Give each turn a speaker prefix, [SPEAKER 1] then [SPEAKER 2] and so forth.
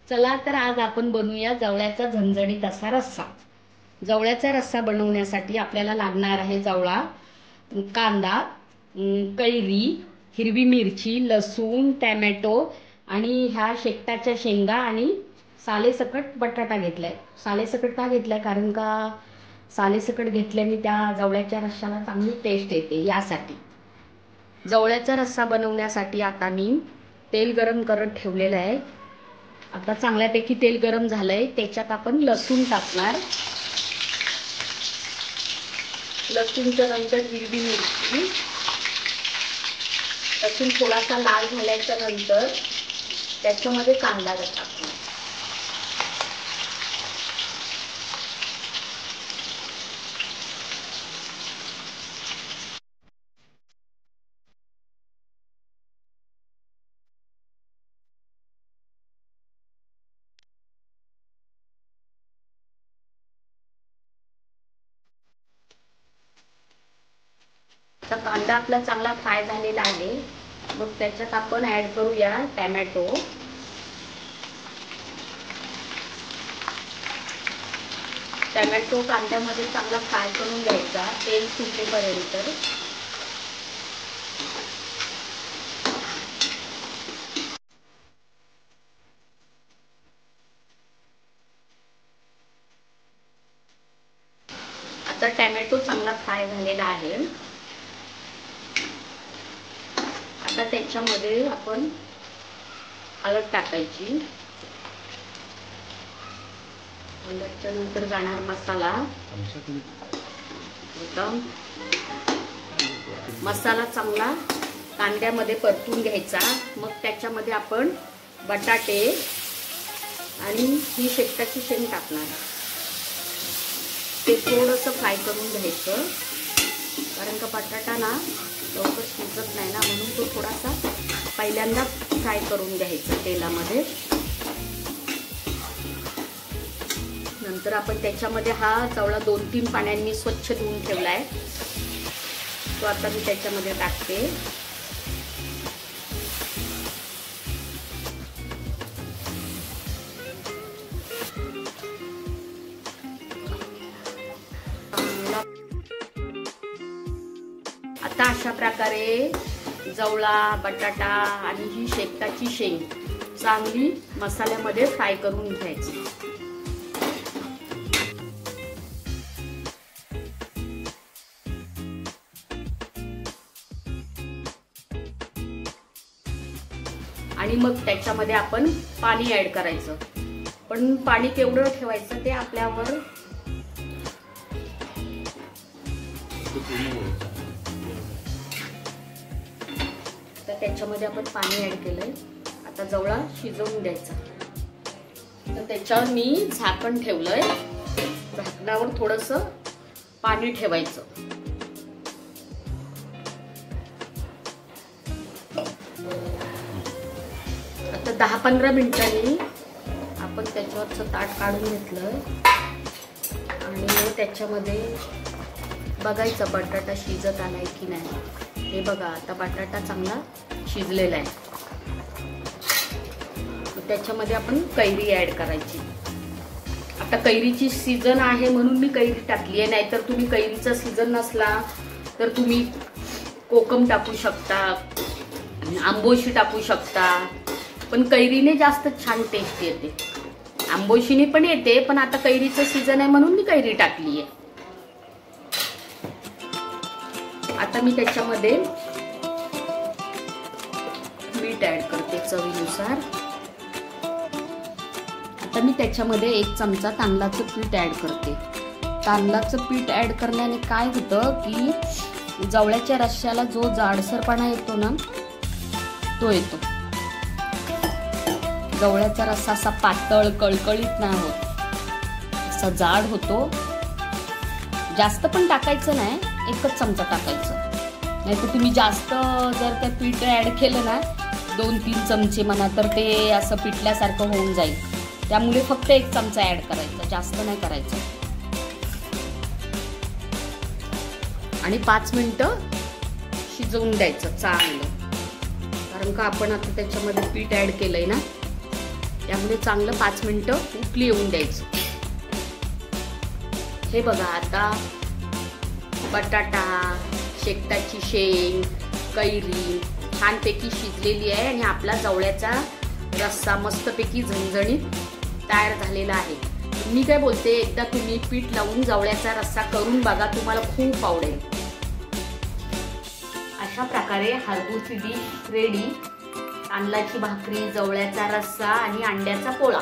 [SPEAKER 1] चला तर आज आपण बनवूया जवळ्याचा झणझणीत असा रस्सा। जवळ्याचा रस्सा बनवण्यासाठी आपल्याला लागणार आहे जवळा, कांदा, कैरी, हिरवी मिरची, लसूण, टोमॅटो आणि ह्या शेकटाच्या शेंगा आणि सालेसकट बटाटा घेतलाय। सालेसकट का घेतलाय कारण का सालेसकट घेतल्याने त्या जवळ्याच्या रस्स्याला चांगली टेस्ट येते यासाठी। जवळ्याचा रस्सा बनवण्यासाठी आता मी तेल गरम करत ठेवलेलं आहे। आता चांगल्यापैकी तेल गरम झालंय, त्याच्यात आपण लसूण टाकणार। लसूणच्या नंतर हिरवी मिरची, लसूण थोडासा लाल झाल्याच्या नंतर त्याच्यामध्ये कांदा टाकणार। तर कांदा आपला चांगला फ्राय झालेला आहे। मग त्याच्यात आपण ऍड करूया टोमॅटो। टोमॅटो कांद्यामध्ये चांगला फ्राय करून घ्यायचा तेल सुटेपर्यंत। आता टोमॅटो चांगला फ्राय झालेला आहे। आता त्याच्यामध्ये आपण हळद टाकायची। हळदच्या नंतर जाणार मसाला। मसाला चांगला कांद्यामध्ये परतून घ्यायचा। मग त्याच्यामध्ये आपण बटाटे आणि ही शेकटाची शेंग टाकणार। ते थोडंसं फ्राय करून घ्यायचं कारण का बटाटा ना लवकर शिजत नाही ना, म्हणून तो थोडासा पहिल्यांदा फ्राय करून घ्यायचा तेलामध्ये। नंतर आपण त्याच्यामध्ये हा जवळा 2-3 पाण्याने स्वच्छ धुवून ठेवलाय, तो आता मी त्याच्यामध्ये टाकते। आता अशा प्रकारे जवळा, बटाटा आणि ही शेकटाची शेंग चांगली मसाल्यामध्ये फ्राय करून घ्यायची। आणि मग त्याच्यामध्ये आपण पाणी ऍड करायचं, पण पाणी केवढं ठेवायचं ते आपल्यावर। तर त्याच्यामध्ये आपण पाणी ऍड केलंय। आता जवळा शिजवून द्यायचा। तर त्याच्यावर मी झाकण ठेवलंय, झाकणावर थोडंसं पाणी ठेवायचं। आता 10-15 मिनिटांनी आपण त्याच्यावरचं ताट काढून घेतलं आणि त्याच्यामध्ये बघायचं बटाटा शिजत आलाय की नाही। हे बघा आता बटाटा चांगला शिजलेला आहे। त्याच्यामध्ये आपण कैरी ऍड करायची। आता कैरीची सीजन आहे म्हणून मी कैरी टाकली आहे, नाहीतर तुम्ही कैरीचा सीजन नसला तर तुम्ही कोकम टाकू शकता, आंबोशी टाकू शकता, पण कैरीने जास्त छान टेस्ट येते। आंबोशीने पण येते, पण आता कैरीचं सीजन आहे म्हणून मी कैरी टाकली आहे। आता मी त्याच्यामध्ये मीठ ऍड करते चवीनुसार। आता मी त्याच्यामध्ये 1 चमचा तांदळाचं पीठ ऍड करते। तांदळाचं पीठ ऍड करण्याने काय होतं की जवळ्याच्या रस्स्याला जो जाडसरपणा येतो ना तो येतो। जवळ्याचा रस्सा असा पातळ कळकळीत नाही होत, असा जाड होतो। जास्त पण टाकायचं नाही, 1च चमचा टाकायचं, नाहीतर तुम्ही जास्त जर ते पीठ ऍड केलं ना 2-3 चमचे म्हणा तर ते असं पिठल्यासारखं होऊन जाईल। त्यामुळे फक्त 1 चमचा ऍड करायचा, जास्त नाही करायचं। आणि 5 मिनिटं शिजवून द्यायचं चांगलं, कारण का आपण आता त्याच्यामध्ये पीठ ऍड केलंय ना। यामध्ये चांगलं 5 मिनिटं उकली येऊन द्यायचं. हे बघा, आता बटाटा, शेकटाची शेंग, कैरी छानपैकी शिजलेली आहे आणि आपला जवळ्याचा रस्सा मस्तपैकी झणझणीत तयार झालेला आहे. मी काय बोलते, एकदा तुम्ही पीठ लावून जवळ्याचा रस्सा करून बघा, तुम्हाला खूप आवडेल. अशा प्रकारे हरभूरची डिश रेडी. तांदळाची भाकरी, जवळ्याचा रस्सा आणि अंड्याचा पोळा.